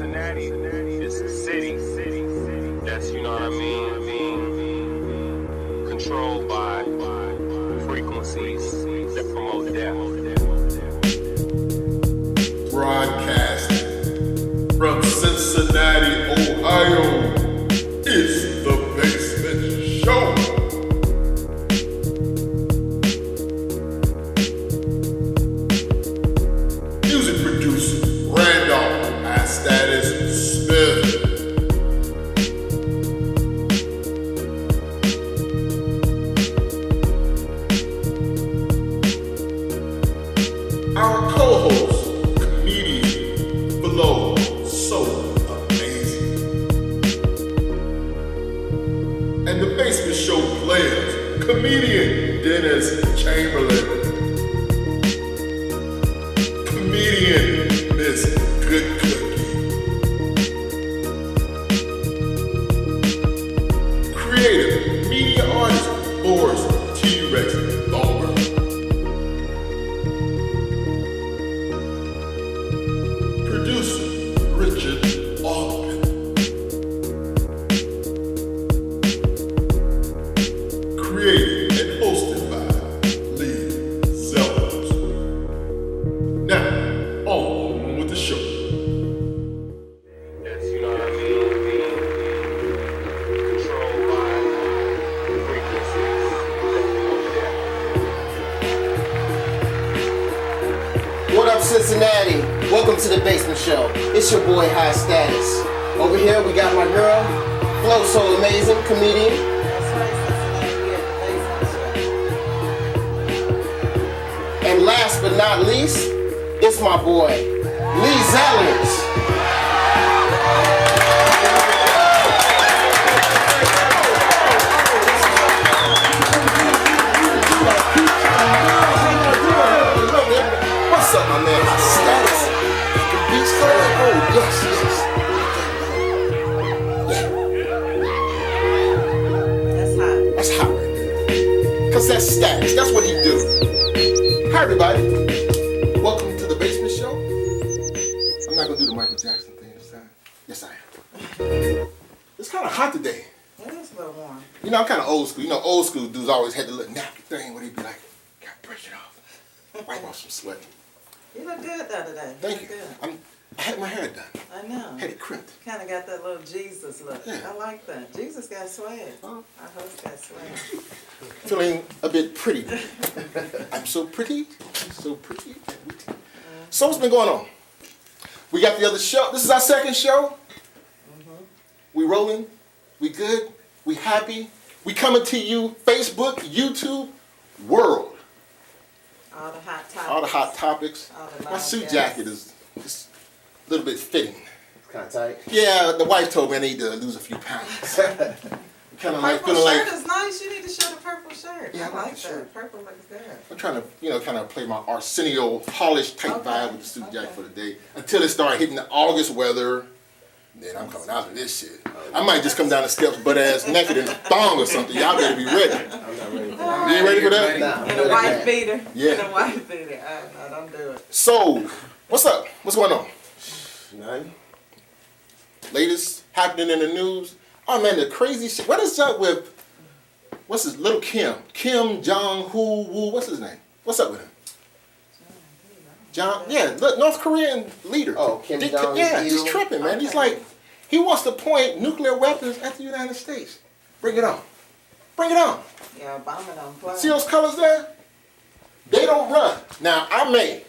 Cincinnati is a city that's, you know what I mean, controlled by frequencies that promote death. Broadcasting from Cincinnati, Ohio, it's The Basement Show. Music producer, Status Smith. Our co-host, comedian Below, so amazing. And the Basement Show players, comedian Dennis Chamberlain, comedian Miss Good Cookie, creative media artist Boris T-Rex Thornburg, producer Richard Altman, created and hosted by Lee Zellers. Now, on with the show. That's, you know what I mean, controlled by frequencies that promote death. What up, Cincinnati? Welcome to the Basement Show. It's your boy High Status. Over here we got my girl, Flow So Amazing, comedian. That's right, Cincinnati, we at the Basement Show. And last but not least, it's my boy, Lee Zellers. What's up, my man? High Status. The beast going. Oh, yes, That's hot. That's hot right there. Cause that's Status. That's what he do. Hi, everybody. Welcome to the Basement Show. I'm not gonna do the Michael Jackson thing this time. Yes, I am. It's kind of hot today. It is a little warm. You know, I'm kind of old school. You know, old school dudes always had the little napkin thing where they'd be like, gotta brush it off, wipe off some sweat. You look good the other day. Thank you. Look good. I had my hair done. I know. Had it crimped. Kind of got that little Jesus look. Yeah. I like that. Jesus got swag. Oh. Our host got swag. Feeling a bit pretty. I'm so pretty. I'm so pretty. So what's been going on? We got the other show. This is our second show. We rolling. We good. We happy. We coming to you. Facebook, YouTube, world. All the hot topics. All the hot topics. All the My live suit guests. jacket is just a little bit fitting. Kind of tight. Yeah, the wife told me I need to lose a few pounds. Kind of like Purple feeling shirt like is nice. You need to show the purple shirt. Yeah, I I like like the shirt. that. Purple looks good. I'm trying to, kind of play my Arsenio polished type Okay, vibe with the suit jacket okay. for the day until it started hitting the August weather. Then I'm coming out of this shit. I might just come down the steps butt ass naked in a thong or something. Y'all better be ready. I'm not ready for that. You ain't ready for that? Nah, And a white beater. Yeah. And a white beater. No, don't do it. So, what's up? What's going on? Nothing. Latest happening in the news? Oh man, the crazy shit. What is up with, what's his, little Kim? Kim Jong-woo, what's his name? What's up with him? John, yeah, look, North Korean leader. Oh, Kim Jong-il. Yeah, he's tripping, man. He's like, he wants to point nuclear weapons at the United States. Bring it on. Bring it on. Yeah, Obama don't play. See those colors there? They don't run. Now, I may.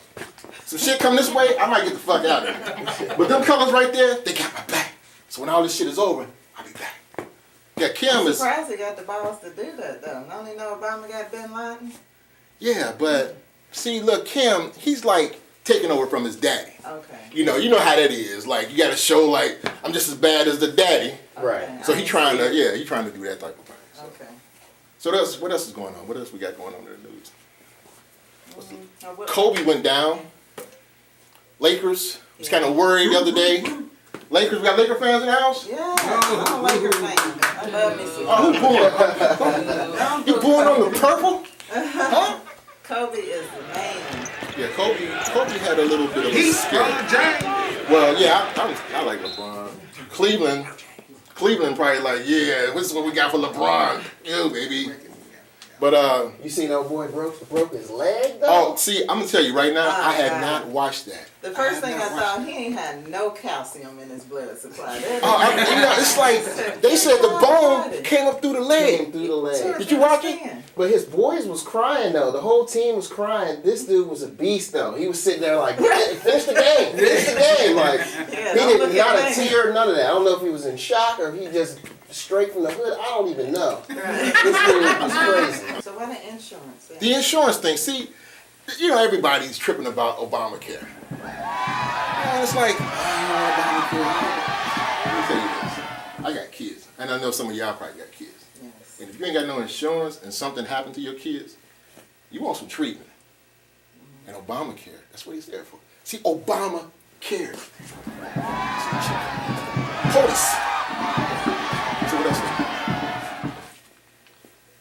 Some shit come this way, I might get the fuck out of here. But them colors right there, they got my back. So when all this shit is over, I'll be back. Yeah, Kim I'm is... surprised he got the balls to do that, though. Don't you know Obama got Bin Laden? Yeah, but see, look, Kim, he's like taking over from his daddy. Okay. You know how that is. Like, you got to show like I'm just as bad as the daddy. Right. Okay. So he's trying to, he's trying to do that type of thing. So, Okay. so what else is going on? What else we got going on in the news? What- Kobe went down. Lakers was kind of worried the other day. Lakers, we got Laker fans in the house? Yeah, I'm a Laker fan. I love me some. Oh, who booing? You booing on the purple? Huh? Kobe is the man. Yeah, Kobe had a little bit of a He's skill. LeBron James. Well, yeah, I like LeBron. Cleveland probably like, yeah, this is what we got for LeBron. Yeah, baby. But You seen old boy broke his leg though? oh, see, I'm gonna tell you right now, I have not watched that. The first thing I thought, he ain't had no calcium in his blood supply. It's like they said the bone came up through the Came leg. through the leg. Did you watch it? But his boys was crying though. The whole team was crying. This dude was a beast though. He was sitting there like, finish the game, finish the game. Like Yeah, he don't didn't look not at a me. tear, none of that. I don't know if he was in shock or if he just straight from the hood. I don't even know. This dude was crazy. So what an insurance? The insurance thing. See, you know everybody's tripping about Obamacare. And it's like, Obamacare. Let me tell you this. I got kids, and I know some of y'all probably got kids. Yes. And if you ain't got no insurance and something happened to your kids, you want some treatment. And Obamacare, that's what he's there for. See, Obama cares. POTUS. So what else?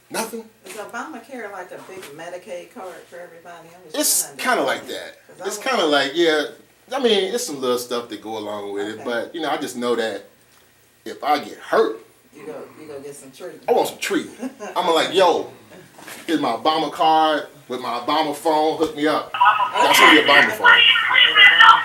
Nothing? Is Obamacare like a big Medicaid card for everybody? It's kind of like that. It's kind of like, yeah, I mean, it's some little stuff that go along with it, Okay. but, you know, I just know that if I get hurt, You go get some treatment. I want some treatment. I'm like, yo, here's my Obama card with my Obama phone, hook me up. That's what the Obama phone.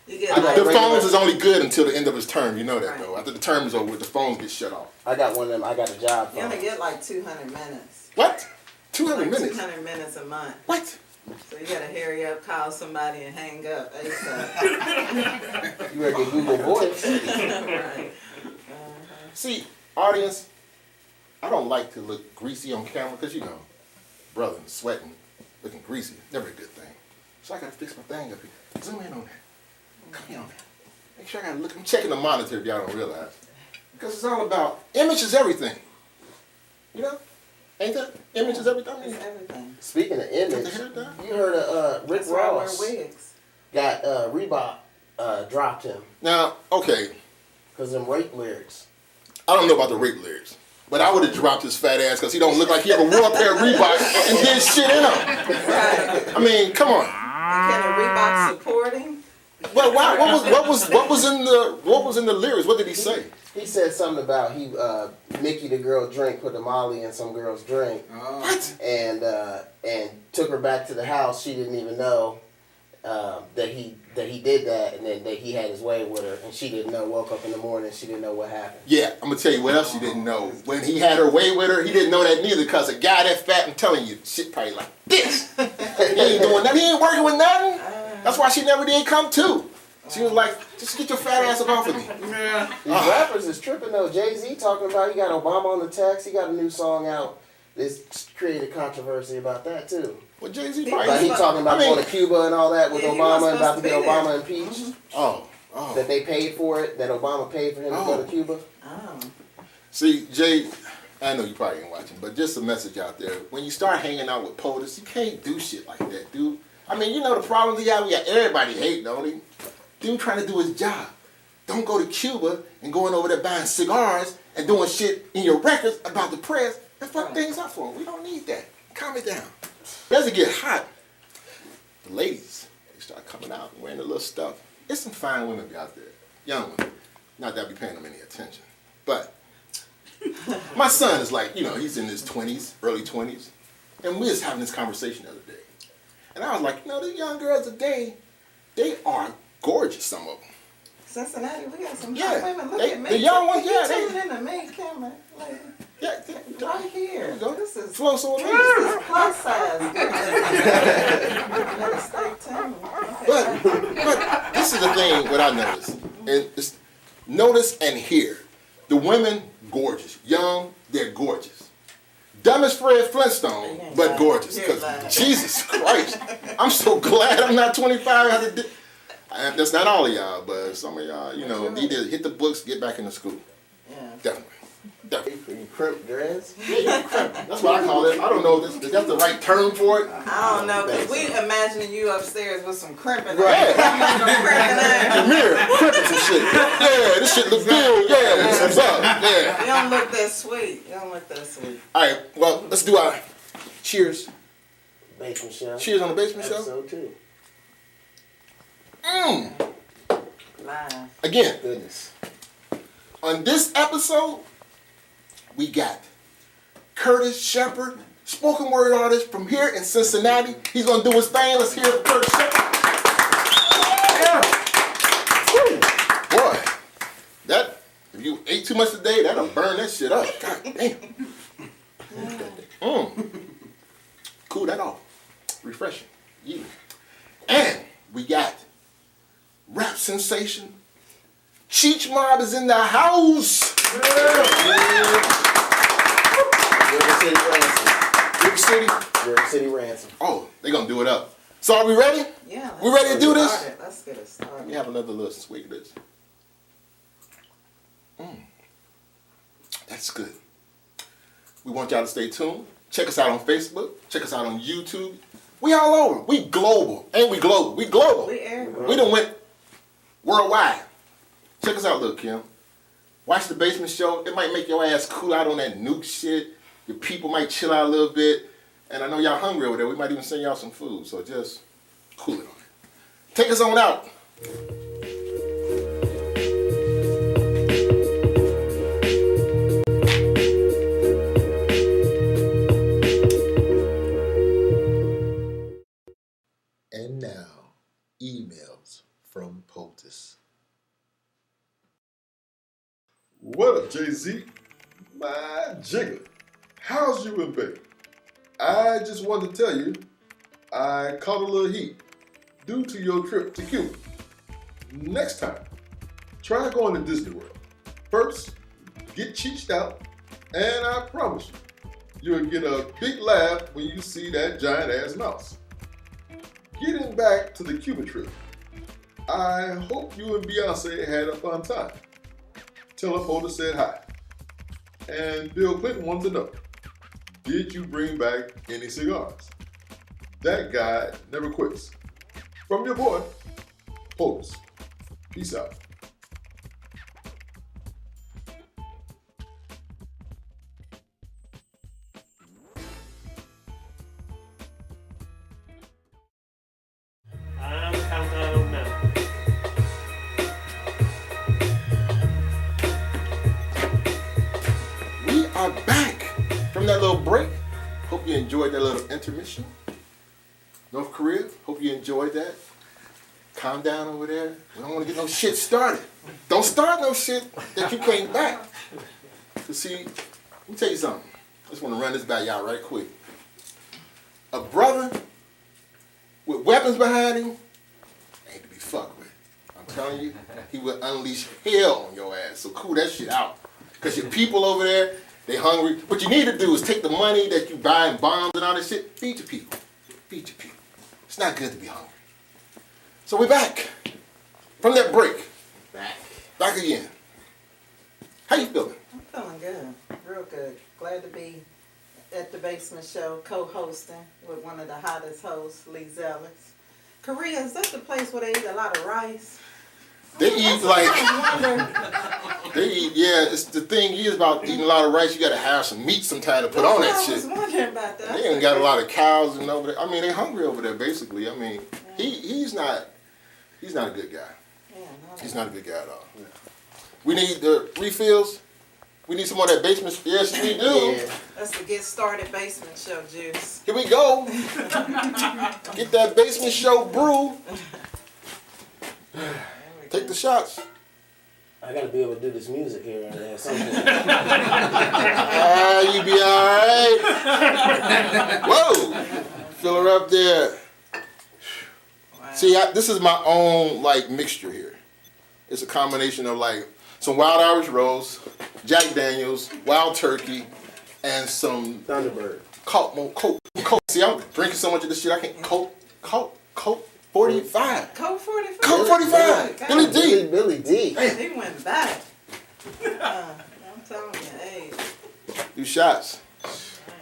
You get I got like, The regular- phones is only good until the end of his term, you know that Right. though. After the term is over, the phones get shut off. I got one of them. I got a job. you only get like 200 minutes. What? 200 Like minutes? 200 minutes a month. What? So you gotta hurry up, call somebody, and hang up ASAP. You better get Google Voice. Right. See, audience, I don't like to look greasy on camera because, you know, brother, sweating, looking greasy, never a good thing. So I got to fix my thing up here. Zoom in on that. Come here on that. Make sure I got to look. I'm checking the monitor if y'all don't realize. Because it's all about, image is everything. You know? Ain't that? Image is everything. It's everything. Speaking of image, Got the hair done? you heard of Rick That's why I wear Ross wigs. got Reebok dropped him Now, okay, because them rape lyrics. I don't know about the rape lyrics. But I would have dropped his fat ass because he don't look like he ever wore a pair of Reeboks and did shit in them. Right. I mean, come on. Can a Reebok support him? But why, what was in the lyrics? What did he say? He said something about Mickey the girl drink, put a Molly in some girl's drink, What? and took her back to the house. She didn't even know that he did that, and then that he had his way with her, and she didn't know. Woke up in the morning, she didn't know what happened. Yeah, I'm gonna tell you what else she didn't know. When he had her way with her, he didn't know that neither. Cause a guy that fat, I'm telling you, shit probably like this. He ain't doing nothing. He ain't working with nothing. That's why she never did come too. She was like, just get your fat ass up off of me. These rappers is tripping though. Jay-Z talking about he got Obama on the text. He got a new song out. This created controversy about that too. Well, Jay-Z Like probably. he talking about going to Cuba and all that with Yeah, he Obama was and about to get supposed to be Obama impeached. Oh. That they paid for it. That Obama paid for him to go to Cuba. Oh. See, Jay, I know you probably ain't watching, but just a message out there. When you start hanging out with POTUS, you can't do shit like that, dude. I mean, you know the problems we got everybody hating, don't he? Dude trying to do his job. Don't go to Cuba and going over there buying cigars and doing shit in your records about the press and fuck things up for him. We don't need that. Calm it down. As it get hot, the ladies, they start coming out and wearing the little stuff. There's some fine women out there, young women. Not that I be paying them any attention. But my son is like, you know, he's in his 20s, early 20s. And we was having this conversation the other day. And I was like, you know, the young girls today, they are gorgeous, some of them. Cincinnati, we got some Yeah, hot women. Look they- at me. the young ones, yeah, They they- tuning in to me, camera. Like, Yeah, right here. there you go. This is Flow so amazing. this is plus size. Gotta stay tuned. Okay. But this is the thing, what I noticed. And it's, notice and hear. The women, gorgeous. Young, they're gorgeous. Dumb as Fred Flintstone, but gorgeous. You're Because lying. Jesus Christ, I'm so glad I'm not 25. That's not all of y'all, but some of y'all, you know, need to hit the books, get back into school. Yeah. Definitely. You crimp dress? Yeah, you crimp. That's what I call it. I don't know if that's the right term for it. I don't know, because we imagining you upstairs with some crimping. Right. Crimping. Mirror, crimping some shit. Yeah, this shit look good. Yeah, what's up? Yeah. You don't look that sweet. You don't look that sweet. All right, well, let's do our cheers. Basement show. Cheers on the basement show. Episode 2. Live. Again, Goodness. on this episode, we got Curtis Shepard, spoken word artist from here in Cincinnati. He's gonna do his thing. Let's hear it from Curtis Shepard. Yeah. Woo. Boy, that if you ate too much today, that'll burn that shit up. God damn. Cool that off. Refreshing. Yeah. And we got rap sensation. Cheech Mob is in the house. River City Ransom. Big City. River City Ransom. Oh, they gonna do it up. So are we ready? Yeah. We ready to do this? Started. Let's get it started. Let me have another little swig of this. That's good. We want y'all to stay tuned. Check us out on Facebook. Check us out on YouTube. We all over. We global. Ain't we global? We global. We everywhere. We done went worldwide. Check us out, Lil' Kim. Watch the basement show. It might make your ass cool out on that nuke shit. Your people might chill out a little bit. And I know y'all hungry over there. We might even send y'all some food. So just cool it on it. Take us on out. And now, emails from POTUS. What up, Jay-Z? My jigger. How's you and baby? I just wanted to tell you, I caught a little heat due to your trip to Cuba. Next time, try going to Disney World. First, get cheeched out, and I promise you, you'll get a big laugh when you see that giant-ass mouse. Getting back to the Cuba trip, I hope you and Beyonce had a fun time. Tell her POTUS said hi. And Bill Clinton wanted to know, did you bring back any cigars? That guy never quits. From your boy, POTUS. Peace out. I'm countdown now. We are back from that little break. Hope you enjoyed that little intermission. North Korea, hope you enjoyed that. Calm down over there. We don't want to get no shit started. Don't start no shit that you came back. To see, let me tell you something. I just want to run this by y'all right quick. A brother with weapons behind him ain't to be fucked with. I'm telling you, he will unleash hell on your ass. So cool that shit out. Because your people over there, they hungry. What you need to do is take the money that you buy in bombs and all that shit, feed your people. Feed your people. It's not good to be hungry. So we're back from that break. Back again. How you feeling? I'm feeling good. Real good. Glad to be at the basement show, co-hosting with one of the hottest hosts, Lee Zealous. Korea, is that the place where they eat a lot of rice? They eat like, it's the thing is about eating a lot of rice, you gotta have some meat sometime to put on that I shit. was wondering about that. They ain't got a lot of cows and over there. I mean, they hungry over there basically. I mean, he's not a good guy. Yeah, He's not a good guy at all. We need the refills. We need some more of that basement. Yes, we do. Yeah. That's the Get Started Basement Show juice. Here we go. Get that basement show brew. Take the shots. I gotta be able to do this music here at some point. You be all right. Whoa. Fill her up there. Wow. See, this is my own like mixture here. It's a combination of like some Wild Irish Rose, Jack Daniels, Wild Turkey, and some Thunderbird. Coke. See, I'm drinking so much of this shit I can't. Coke 45. Code 45. Coke 45. Billy D. Billy D. He went back. telling you, hey. Do shots.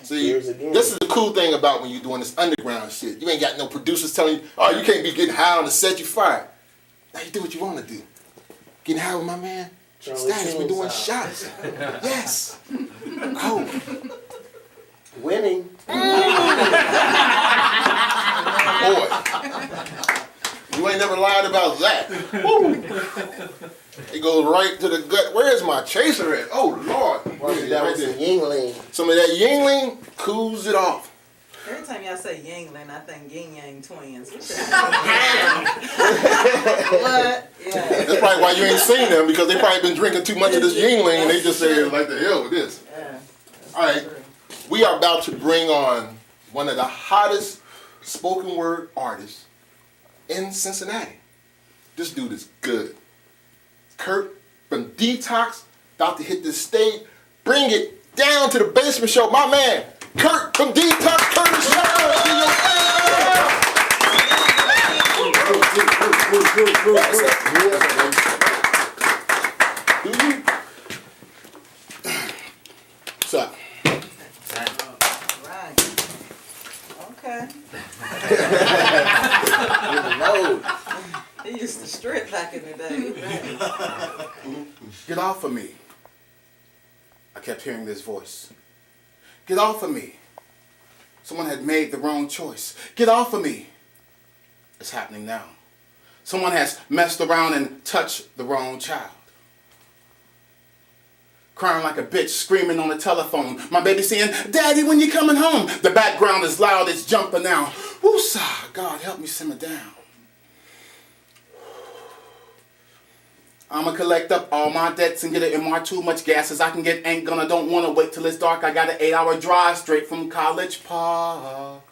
See, Here's again. this is the cool thing about when you're doing this underground shit. You ain't got no producers telling you, oh, you can't be getting high on the set, you fired. Now you do what you want to do. Getting high with my man, Status, we doing shots. Yes. Oh. Winning. Boy. You ain't never lied about that. Woo. It goes right to the gut. Where's my chaser at? Oh, Lord. That was a Yingling. Some of that Yingling cools it off. Every time y'all say Yingling, I think Yin Yang twins. What? Yeah. That's probably why you ain't seen them, because they probably been drinking too much of this Yingling and they just say, like, the hell with this. Yeah. All right. We are about to bring on one of the hottest spoken word artists in Cincinnati. This dude is good. Curt from Detox, about to hit this stage. Bring it down to the basement show. My man, Curt from Detox, Curtis Curt. What's up? Right. Okay. He used to strip back in the day. Get off of me. I kept hearing this voice. Get off of me. Someone had made the wrong choice. Get off of me. It's happening now. Someone has messed around and touched the wrong child. Crying like a bitch, screaming on the telephone. My baby saying, Daddy, when you coming home? The background is loud, it's jumping now. Woosah, God help me simmer down. I'ma collect up all my debts and get an MR2. Much gas as I can get, ain't gonna, don't wanna wait till it's dark. I got an 8-hour drive straight from College Park.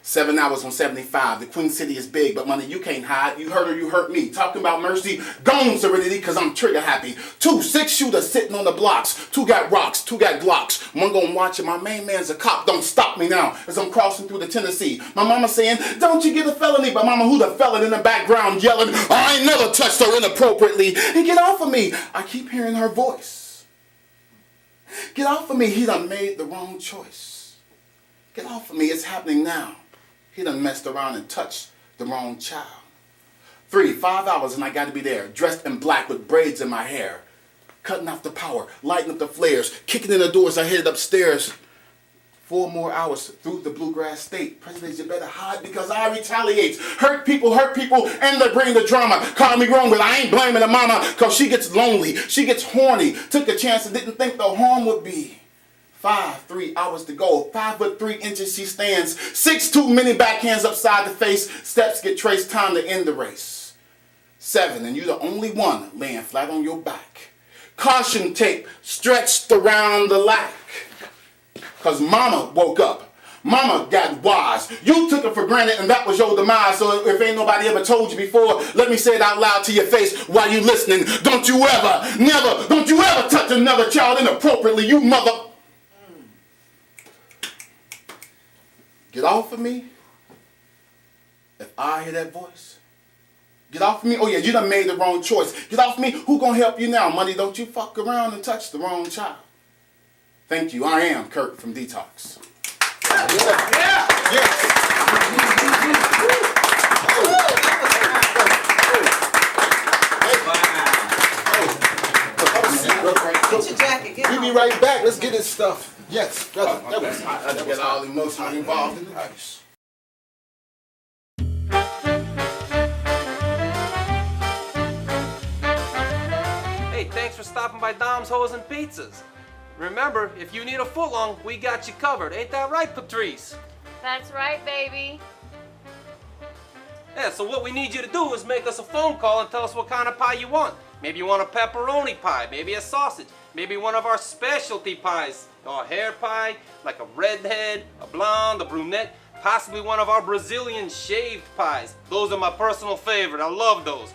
7 hours on 75. The Queen City is big, but money you can't hide. You hurt her, you hurt me. Talking about mercy, gone serenity, cause I'm trigger happy. 2 6-shooters sitting on the blocks. 2 got rocks, 2 got Glocks. One gonna watch it, my main man's a cop. Don't stop me now as I'm crossing through the Tennessee. My mama saying, don't you get a felony? But mama, who the felon in the background yelling, I ain't never touched her inappropriately. And get off of me. I keep hearing her voice. Get off of me, he done made the wrong choice. Get off of me, it's happening now. He done messed around and touched the wrong child. 5 hours and I gotta be there, dressed in black with braids in my hair. Cutting off the power, lighting up the flares, kicking in the doors, I headed upstairs. 4 more hours through the bluegrass state. President, you better hide because I retaliate. Hurt people, and they bring the drama. Call me wrong, but I ain't blaming the mama because she gets lonely, she gets horny. Took a chance and didn't think the harm would be. 3 hours to go. 5'3" she stands. 6 too many backhands upside the face. Steps get traced. Time to end the race. 7 and you the only one laying flat on your back. Caution tape stretched around the lack. Cause mama woke up. Mama got wise. You took it for granted and that was your demise. So if ain't nobody ever told you before, let me say it out loud to your face while you listening. Don't you ever touch another child inappropriately, you mother. Get off of me. If I hear that voice. Get off of me. Oh yeah, you done made the wrong choice. Get off of me. Who gonna help you now? Money, don't you fuck around and touch the wrong child. Thank you. I am Curt from Detox. Yeah. Yes. Get your jacket. Get We'll be right back. Let's get this stuff. Yes, brother. That was hot. I get all emotionally involved in the ice. Hey, thanks for stopping by Dom's Hoes and Pizzas. Remember, if you need a footlong, we got you covered. Ain't that right, Patrice? That's right, baby. Yeah, so what we need you to do is make us a phone call and tell us what kind of pie you want. Maybe you want a pepperoni pie, maybe a sausage, maybe one of our specialty pies. A hair pie, like a redhead, a blonde, a brunette, possibly one of our Brazilian shaved pies. Those are my personal favorite. I love those.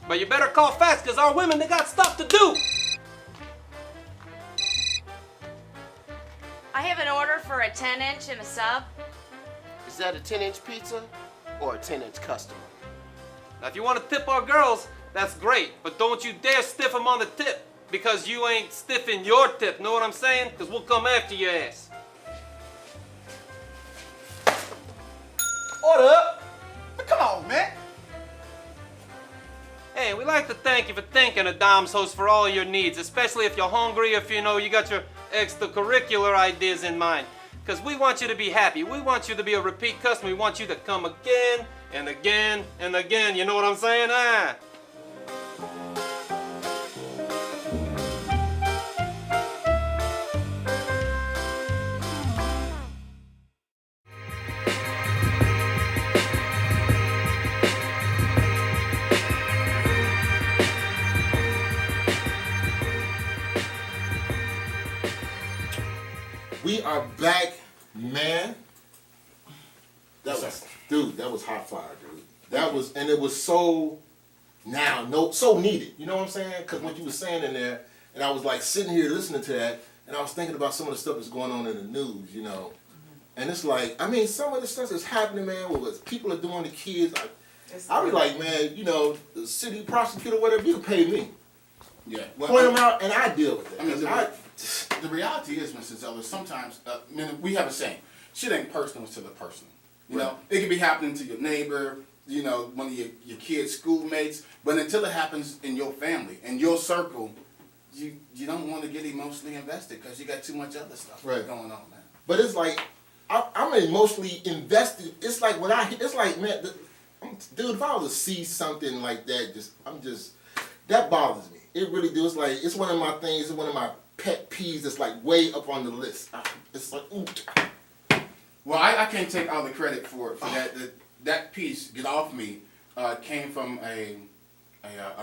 But you better call fast because our women, they got stuff to do. I have an order for a 10-inch and a sub. Is that a 10-inch pizza or a 10-inch customer? Now, if you want to tip our girls, that's great. But don't you dare stiff them on the tip. because you ain't stiffing your tip. Know what I'm saying? Because we'll come after your ass. Order up. Come on, man. Hey, we'd like to thank you for thinking of Dom's Host for all your needs, especially if you're hungry, if you got your extracurricular ideas in mind. Because we want you to be happy. We want you to be a repeat customer. We want you to come again and again and again. You know what I'm saying? Ah. We are back, man. That was hot fire, dude. That was, and it was so needed. You know what I'm saying? Because what you were saying in there, and I was like sitting here listening to that, and I was thinking about some of the stuff that's going on in the news, you know. And it's like, I mean, some of the stuff that's happening, man, what people are doing to kids. I be like, man, you know, the city prosecutor, whatever, you can pay me. Yeah. Point them out, and I deal with it. I mean, the reality is, Mr. Zeller, sometimes, we have a saying, shit ain't personal to the person. You know, it can be happening to your neighbor, you know, one of your kids' schoolmates, but until it happens in your family, in your circle, you don't want to get emotionally invested because you got too much other stuff going on, man. But it's like, I'm emotionally invested. It's like man, dude, if I was to see something like that, that bothers me. It really does. It's one of my things. It's one of my pet peeves. That's like way up on the list. It's like, ooh. Well, I can't take all the credit for that. That piece, Get Off Me, came from a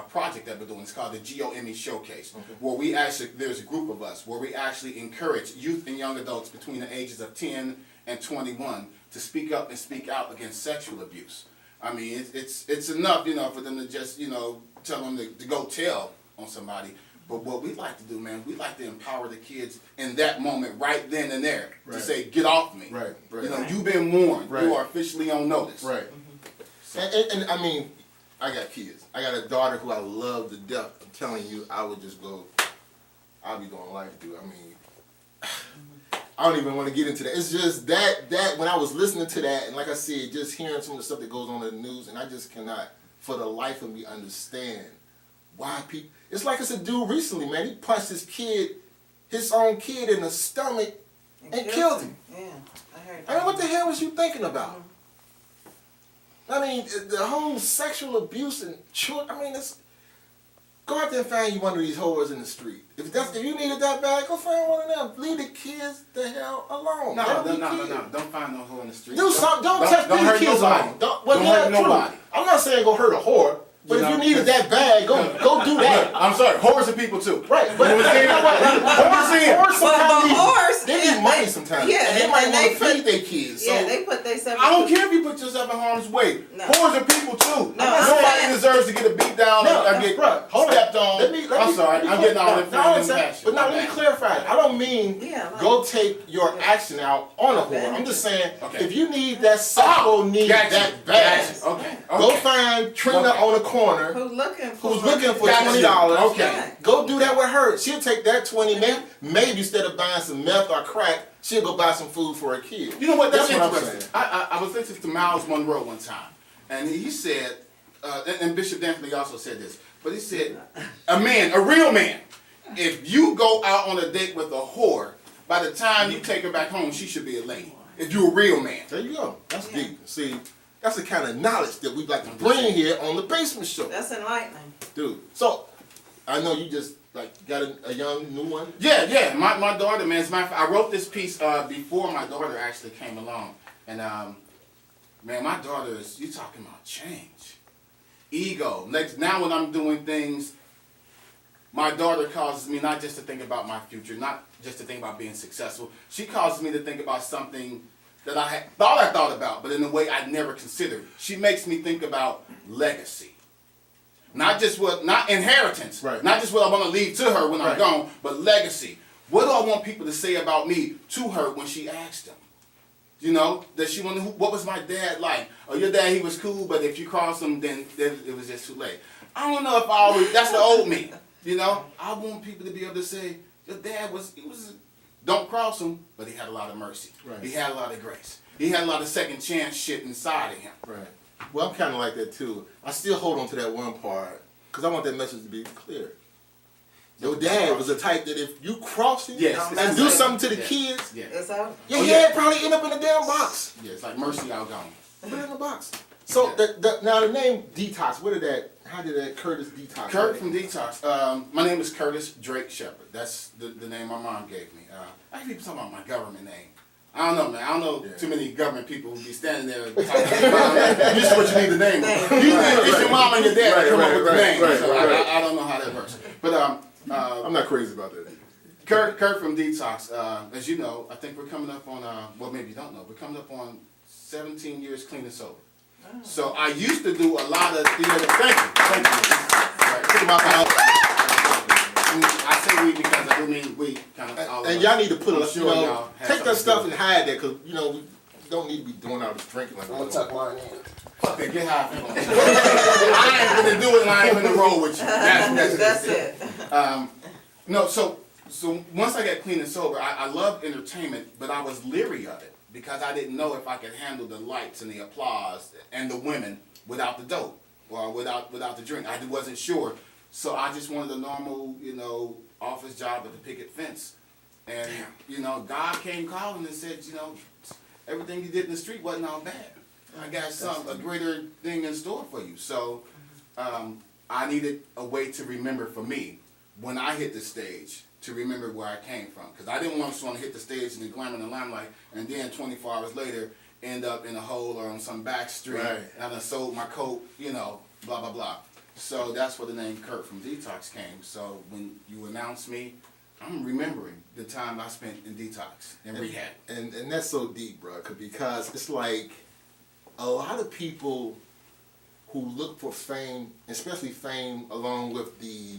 project that we're doing. It's called the GOME Showcase, where we actually, there's a group of us, where we actually encourage youth and young adults between the ages of 10 and 21 to speak up and speak out against sexual abuse. I mean, it's enough, you know, for them to just, you know, tell them to go tell on somebody. But what we like to do, man, we like to empower the kids in that moment, right then and there, to say, get off me. Right. You know, you've been warned. You are officially on notice. Right. So. And I mean, I got kids. I got a daughter who I love to death. I'm telling you, I'll be going life, dude. I mean, I don't even want to get into that. It's just that when I was listening to that, and like I said, just hearing some of the stuff that goes on in the news, and I just cannot, for the life of me, understand why people. It's like it's a dude recently, man. He punched his own kid in the stomach and killed him. Yeah, I heard that. I mean, what the hell was you thinking about? I mean, the whole sexual abuse and children. I mean, go out there and find you one of these whores in the street. If you needed that bad, go find one of them. Leave the kids the hell alone. No. Don't find no whore in the street. Do something. Don't hurt kids alone. Don't hurt nobody. I'm not saying go hurt a whore. But if you needed that bad, go do that. I'm sorry, whores are people too. Right, but whores they need money sometimes. Yeah, and they might want to feed their kids. Yeah, so. they put themselves. I don't care if you put yourself in harm's way. No. Whores are people too. No, nobody deserves to get a beat down or get stepped on. I'm sorry, I'm getting all that passion. But now let me clarify it. I don't mean go take your action out on a whore. I'm just saying if you need that sexual need that bad, go find Trina on the corner who's looking for $20. Okay. Go do that with her. She'll take that $20. Maybe instead of buying some meth or crack, she'll go buy some food for her kid. You know what? That's what interesting. I was listening to Miles Monroe one time, and he said, and Bishop Dantley also said this, but he said, a real man, if you go out on a date with a whore, by the time you take her back home, she should be a lady. If you're a real man. There you go. That's deep. See, that's the kind of knowledge that we like to bring here on the Basement Show. That's enlightening. Dude, so, I know you just, got a young, new one? Yeah. My daughter, man, as a matter of fact, I wrote this piece before my daughter actually came along. And, man, my daughter is, you talking about change. Ego. Now when I'm doing things, my daughter causes me not just to think about my future, not just to think about being successful. She causes me to think about something that I thought about, but in a way I never considered. She makes me think about legacy. Not inheritance. Right. Not just what I want to leave to her when I'm gone, but legacy. What do I want people to say about me to her when she asks them? You know, does she wonder what was my dad like? Oh, your dad, he was cool, but if you cross him, then it was just too late. I don't know if that's the old me. You know, I want people to be able to say, your dad don't cross him, but he had a lot of mercy. Right. He had a lot of grace. He had a lot of second chance shit inside of him. Right. Well, I'm kind of like that too. I still hold on to that one part because I want that message to be clear. Your dad was the type that if you cross him and do something to the kids, It's out. your head probably end up in a damn box. Yeah, it's like mercy out gone. Put it in a box. So now the name Detox, how did that Curtis Detox? Curt from Detox. My name is Curtis Drake Shepard. That's the name my mom gave me. I hear people talking about my government name. I don't know, man. I don't know too many government people who be standing there talking about this is what you need the name of. It's your mom and your dad that come up with the name. So I don't know how that works. But I'm not crazy about that. Curt from Detox. As you know, I think we're coming up on, well, maybe you don't know, we're coming up on 17 years clean and sober. So I used to do a lot of theater. Thank you. I say we because I do mean we. Kind of. And y'all need to put y'all take that stuff and hide that because we don't need to be doing all this drinking like that. I'm gonna tuck mine in. Fuck it, get high. I ain't gonna do it and I ain't gonna roll with you. That's it. No, so once I got clean and sober, I loved entertainment, but I was leery of it because I didn't know if I could handle the lights and the applause and the women without the dope or without the drink. I wasn't sure, so I just wanted a normal, office job at the picket fence. And God came calling and said, everything you did in the street wasn't all bad. I got a greater thing in store for you. So I needed a way to remember for me when I hit the stage to remember where I came from. Because I didn't want to hit the stage in the glamour and the limelight and then 24 hours later end up in a hole or on some back street and I sold my coat, blah, blah, blah. So that's where the name Curt from Detox came. So when you announce me, I'm remembering the time I spent in detox and rehab. And that's so deep, bro, because it's like a lot of people who look for fame, especially fame along with the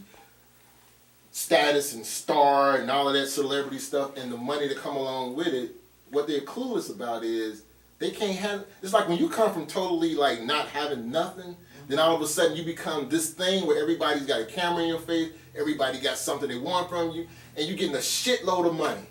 status and star and all of that celebrity stuff and the money that come along with it, what they're clueless about is they can't have, it's like when you come from totally like not having nothing, then all of a sudden you become this thing where everybody's got a camera in your face, everybody got something they want from you, and you're getting a shitload of money.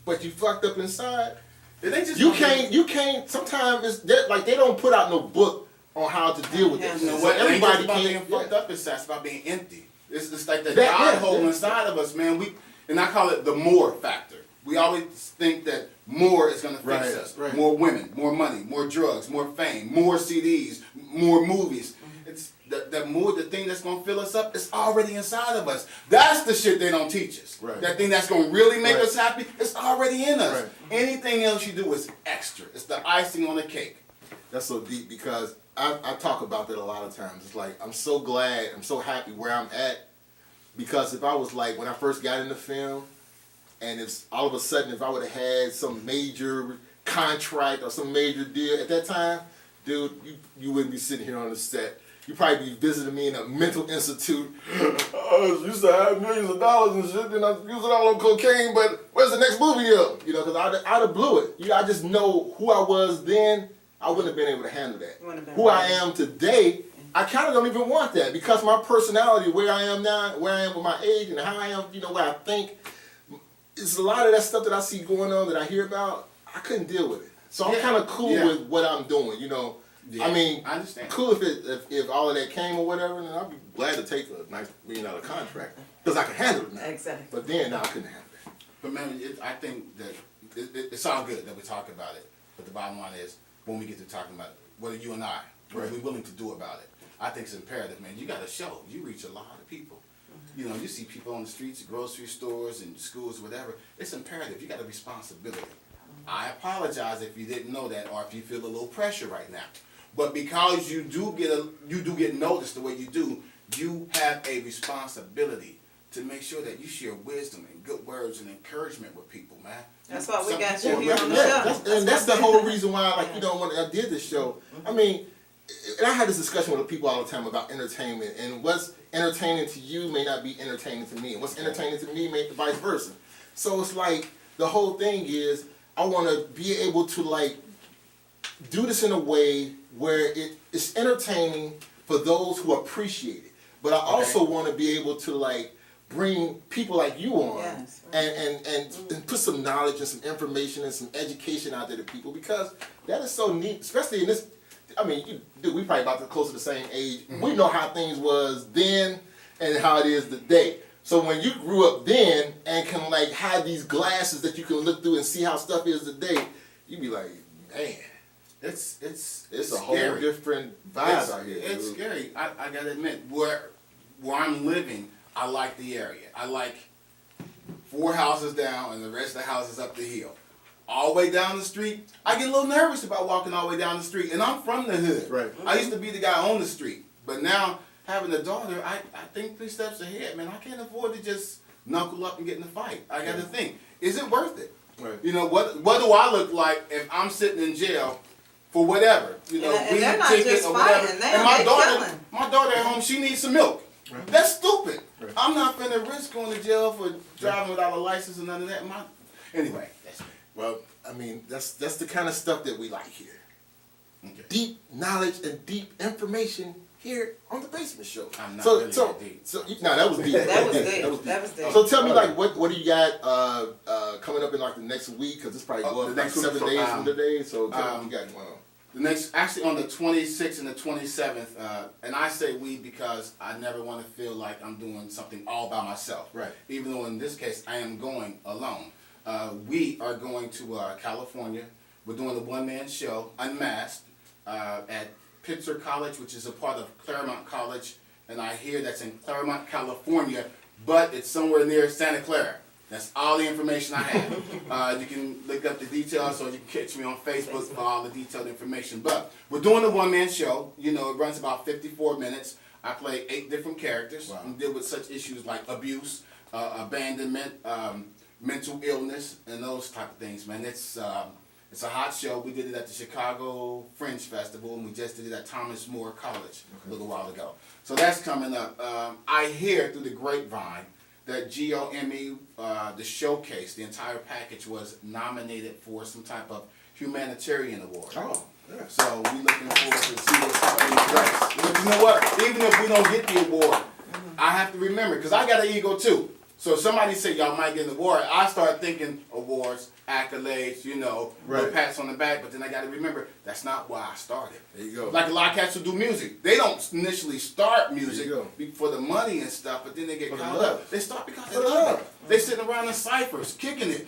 But you fucked up inside. You can't, sometimes it's like they don't put out no book on how to deal with it. So everybody can't being fucked up inside, it's about being empty. It's like the God hole inside of us, man. And I call it the more factor. We always think that more is going to fix us. Right. More women, more money, more drugs, more fame, more CDs, more movies. It's the thing that's going to fill us up is already inside of us. That's the shit they don't teach us. Right. That thing that's going to really make us happy, it's already in us. Right. Anything else you do is extra. It's the icing on the cake. That's so deep because I talk about that a lot of times. It's like, I'm so glad, I'm so happy where I'm at, because if I was like, when I first got into film, and if all of a sudden, if I would have had some major contract or some major deal at that time, dude, you wouldn't be sitting here on the set. You'd probably be visiting me in a mental institute. I used to have millions of dollars and shit, and I used it all on cocaine, but where's the next movie deal? Because I'd have blew it. I just know who I was then. I wouldn't have been able to handle that. Who I am today, I kind of don't even want that because my personality, where I am now, where I am with my age and how I am, where I think, it's a lot of that stuff that I see going on that I hear about, I couldn't deal with it. So I'm kind of cool with what I'm doing, I mean, I understand. Cool if all of that came or whatever, then I'd be glad to take a nice $1 million contract because I can handle it now. Exactly. But then, I couldn't handle it. But man, I think that it's all good that we talk about it. But the bottom line is, when we get to talking about it, what are you and I, what are we willing to do about it? I think it's imperative, man. You got to show. You reach a lot of people. Mm-hmm. You see people on the streets, grocery stores, and schools, whatever. It's imperative. You got a responsibility. Mm-hmm. I apologize if you didn't know that, or if you feel a little pressure right now. But because you do get noticed the way you do, you have a responsibility to make sure that you share wisdom and good words and encouragement with people, man. That's why we got you here on the show. That's the whole reason why, when I did this show, I mean, and I had this discussion with people all the time about entertainment, and what's entertaining to you may not be entertaining to me, and what's entertaining to me may be vice versa. So it's like, the whole thing is, I want to be able to, do this in a way where it's entertaining for those who appreciate it. But I also want to be able to, bring people like you on Yes. and put some knowledge and some information and some education out there to people, because that is so neat, especially in this. I mean, we probably about to close to the same age. We know how things was then and how it is today. So when you grew up then and can like have these glasses that you can look through and see how stuff is today, you be like, man, it's a whole different vibe out here. It's scary. I gotta admit, where I'm living, I like the area. I like 4 houses down and the rest of the houses up the hill. All the way down the street, I get a little nervous about walking all the way down the street, and I'm from the hood. Right. I used to be the guy on the street, but now having a daughter, I think 3 steps ahead, man. I can't afford to just knuckle up and get in a fight. I got to think, is it worth it? Right. You know, what do I look like if I'm sitting in jail for whatever? You know, And they're weed not ticket just or whatever. fighting, And my killing. daughter at home, she needs some milk. Right. That's stupid. Right. I'm not finna risk going to jail for driving without a license and none of that. Anyway, that's me. Well, I mean, that's the kind of stuff that we like here. Okay. Deep knowledge and deep information here on the Basement Show. I'm not really that deep. No, that was deep. That was deep. deep. That was That was deep. So tell me, like, what do you got coming up in like the next week? Because it's probably going the like next 7 week, days from today. So tell me what you got going on. The next, actually on the 26th and the 27th, and I say we because I never want to feel like I'm doing something all by myself. Right. Even though in this case I am going alone. We are going to California. We're doing a one-man show, unmasked, at Pitzer College, which is a part of Claremont College, and I hear that's in Claremont, California, but it's somewhere near Santa Clara. That's all the information I have. You can look up the details, or you can catch me on Facebook for all the detailed information. But we're doing a one-man show. You know, it runs about 54 minutes. I play 8 different characters and deal with such issues like abuse, abandonment, mental illness, and those type of things, man. It's a hot show. We did it at the Chicago Fringe Festival, and we just did it at Thomas More College a little while ago. So that's coming up. I hear through the grapevine that GOME, the showcase, the entire package was nominated for some type of humanitarian award. Oh, yeah. So we looking forward to see what's happening next. But you know what? Even if we don't get the award, I have to remember, because I got an ego too. So if somebody say y'all might get an award, I start thinking awards, accolades, you know, little pats on the back, but then I got to remember, that's not why I started. There you go. Like a lot of cats who do music. They don't initially start music for the money and stuff, but then they get caught up. They start because they love it. They sitting around in ciphers, kicking it.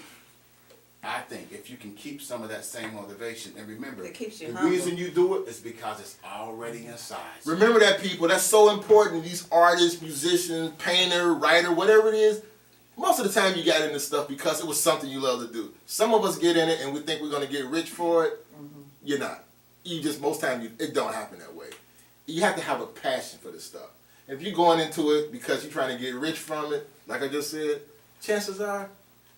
I think if you can keep some of that same motivation, and remember, It keeps you the humble. reason you do it is because it's already inside. Remember that, people. That's so important. These artists, musicians, painter, writer, whatever it is, most of the time you got into stuff because it was something you love to do. Some of us get in it and we think we're going to get rich for it. You're not. You just, most times, it don't happen that way. You have to have a passion for this stuff. If you're going into it because you're trying to get rich from it, like I just said, chances are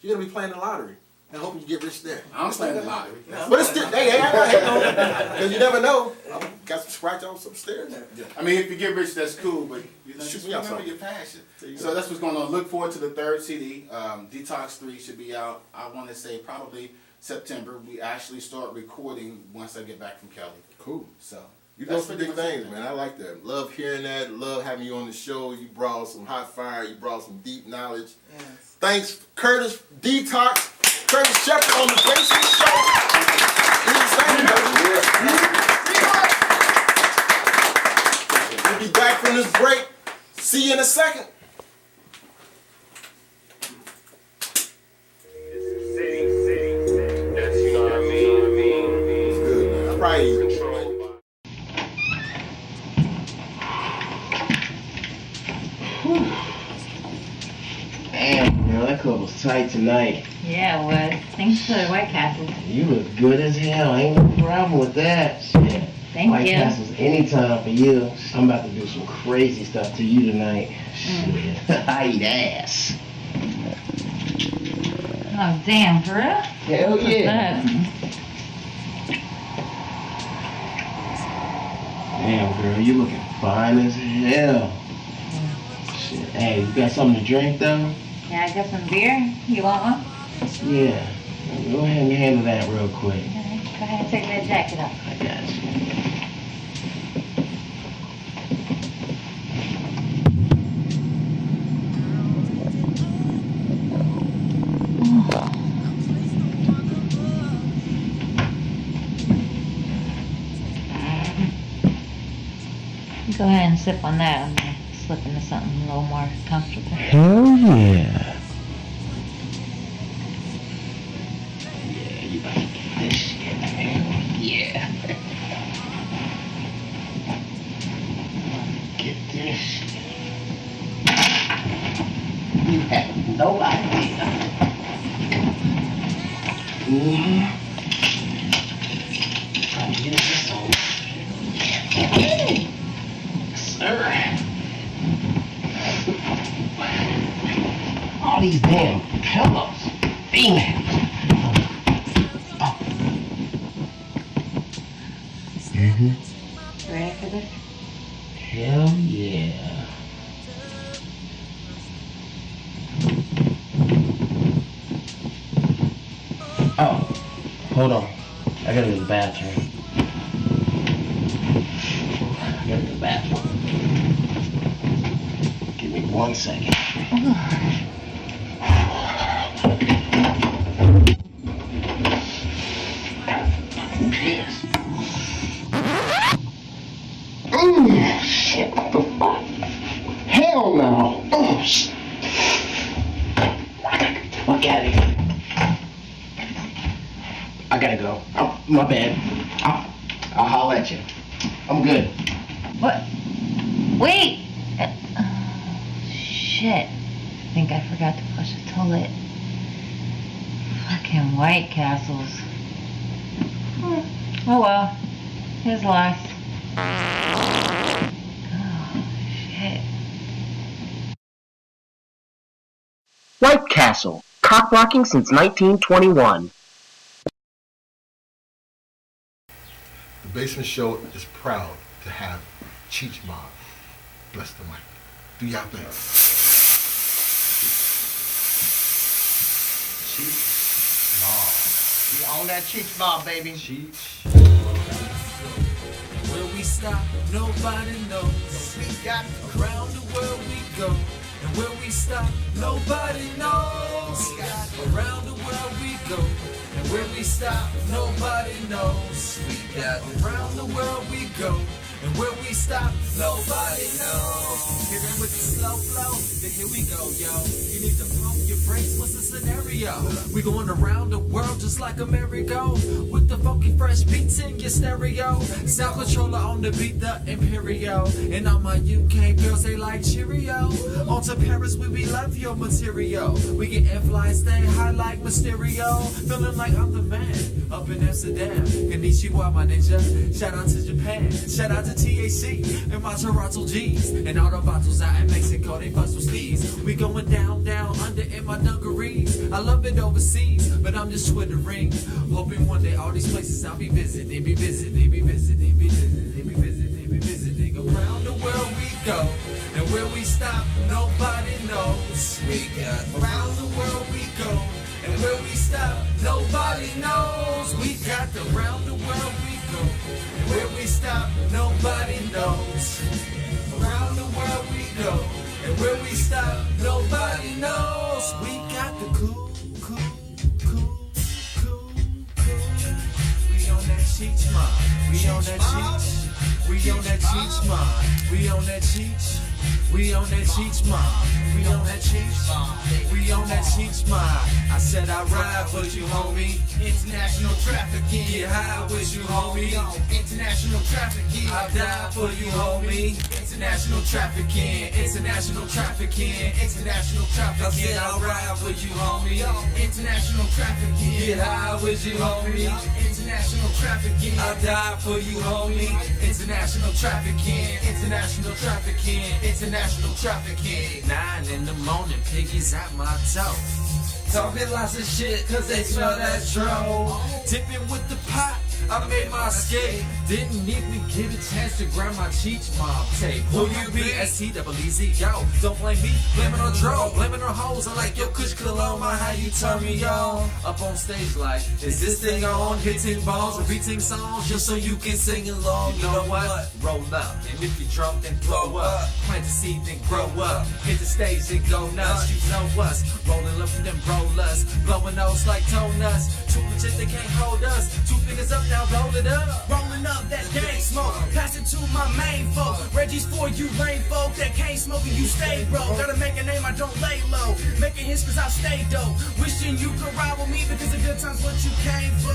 you're going to be playing the lottery. I hope you get rich there. I'm playing the lottery. But it's still, hey, I'm not hating on it, because you never know. Got some scratch offs upstairs. I mean, if you get rich, that's cool, but you know, Shoot just me out remember something. your passion. you So go. that's what's going on. Look forward to the 3rd CD. Detox 3 should be out, I want to say, probably September. We actually start recording once I get back from Cali. Cool. So You know some big things, man. I like that. Love hearing that. Love having you on the show. You brought some hot fire. You brought some deep knowledge. Yes. Thanks, Curtis. Detox. Curtis Shepard on the Basement Show. We'll be back from this break. See you in a second. City, that's, you know what I mean? It's good, man. I probably Controlled by. Damn, girl, that club was tight tonight. Yeah, it was. Thanks to the White Castles. You look good as hell. Ain't no problem with that. Shit. Thank White you. Castles anytime for you. I'm about to do some crazy stuff to you tonight. Shit. I eat ass. Oh, damn, for real? Hell yeah. Damn, girl, you looking fine as hell. Shit. Hey, you got something to drink, though? Yeah, I got some beer. You want one? Yeah. Go ahead and handle that real quick. Okay, go ahead and take that jacket off. I got you. go ahead and sip on that. I'm gonna slip into something a little more comfortable. Hell yeah. Yeah, you better get this shit. Hell yeah. Get this shit. You have no idea. Trying to get this on. Sir. All these damn pillows. Females. Oh. Ready for this? Hell yeah. Oh, hold on. I gotta go to the bathroom. I gotta go to the bathroom. Give me 1 second. Piss. Shit. Hell no. Oh, shit. Look at it. I gotta go. Oh, my bad. I'll holler at you. I'm good. What? Wait! Shit. I think I forgot to flush the toilet. Fucking White Castles. Oh well. His life. Oh, shit. White Castle. Cock-blocking since 1921. The Basement Show is proud to have Cheech Mob. Bless the mic. Do y'all thing. Cheech Mob. We own that Cheech Mob, baby. Cheech. Where we stop, nobody knows. We got around the world we go. And where we stop, nobody knows. Around the world we go. And where we stop, nobody knows. We got around the world we go. And where we stop, nobody knows. Hit it with the slow flow, then here we go, yo. You need to pump your brakes, what's the scenario? We going around the world just like a merry-go. With the funky fresh beats in your stereo. Sound controller on the beat, the Imperio. And all my UK girls, they like Cheerio. On to Paris, we love your material. We get fly, stay high like Mysterio. Feeling like I'm the man, up in Amsterdam. Konnichiwa, my ninja. Shout out to Japan, shout out to TAC and my Toronto G's. And all the bottles out in Mexico, they bust with sleeves. We going down, down, under in my dungarees. I love it overseas, but I'm just twittering. Hoping one day all these places I'll be visiting. They be visiting, they be visiting, they be visiting, they be visiting, they be visiting. Around the world we go, and where we stop, nobody knows. We got around the world we go, and where we stop, nobody knows. We got the round the world we go, and where we stop, nobody knows. Around the world we go, and where we stop, nobody knows. We got the cool. We on that Cheech Mob. We on that Cheech. We on that Cheech Mob. We on that Cheech. We on that Cheech Mob. We on that Cheech Mob. We on that Cheech Mob. I said I ride for you, homie. International trafficking. Get high with you, homie. International trafficking. I die for you, homie. International trafficking. International trafficking. International trafficking. I said I ride for you, homie. International trafficking. Get high with you, homie. International trafficking. I die for you, homie. International trafficking. International trafficking. International trafficking. 9 in the morning, piggies at my toe. Talking lots of shit, cause they smell that dro. Tipping with the pot, I made my escape. Didn't even get a chance to grab my Cheech Mob tape. Who you be? S-T-E-E-Z, yo. Don't blame me, blame it on dro, blame it on hoes. I like your kush cologne, my how you turn me on. Up on stage like, is this thing on? Hitting balls, repeating songs, just so you can sing along. You know what? Roll up, and if you're drunk, then throw up. Plant a seed, then grow up. Hit the stage, and go nuts. You know us, rolling up and then roll us. Blowing nose like donuts. Too legit, they can't hold us. 2 fingers up, now roll it up. Rolling lighting up that gang smoke. Pass it to my main folk. Reggie's for you rain folk that can't smoke and you stay bro. Gotta make a name, I don't lay low. Making hits cause I stay dope. Wishing you could ride with me because the good times what you came for.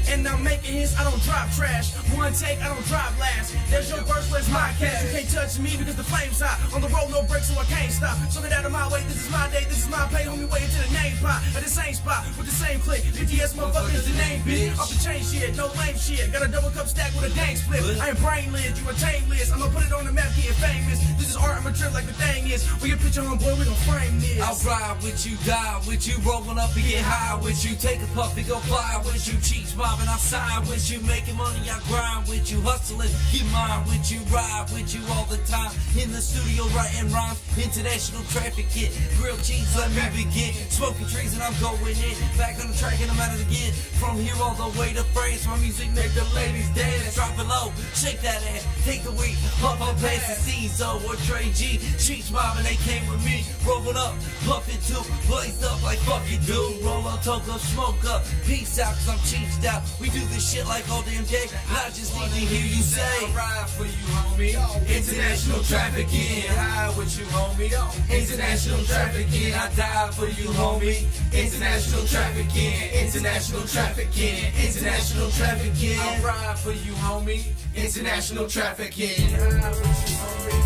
And I'm making hits, I don't drop trash. One take, I don't drop last. There's your verse, where's my cash? You can't touch me because the flame's hot. On the road, no brakes, so I can't stop. So get out of my way, this is my day, this is my pay. Homie, waiting to the name pot. At the same spot, with the same click. BTS motherfuckers, the name bitch. Off the chain shit, no lame shit. Got a double cup stack with a dang split. I ain't brainless, you a tameless. I'ma put it on the map, getting famous. This is art, I'm a trip like the thing is. We get picture on boy, we gon' frame this. I'll ride with you, die with you, rolling up and get high with you. Take a puff and go fly with you. Cheech mobbing outside with you, making money, I grind with you, hustling, keep mine with you, ride with you all the time. In the studio writing rhymes, international traffic hit, grilled cheese, let me begin. Smoking trees and I'm going in, back on the track and I'm at it again. From here all the way to France, my music make the ladies dance. Drop it low, shake that ass, take the weight, puff up past the Czo or Trey G. Cheech mobbing, they came with me, rolling up, puffing too, blazed up like fuck you do. Roll up, toke up, smoke up, peace out cause I'm cheeched out. We do this shit like all damn day, and I just need to hear you say, I ride for you, homie. International trafficking, high with you, homie. International trafficking, I die for you, homie. International trafficking, international trafficking, international trafficking. I ride for you, homie. International trafficking, high with you, homie.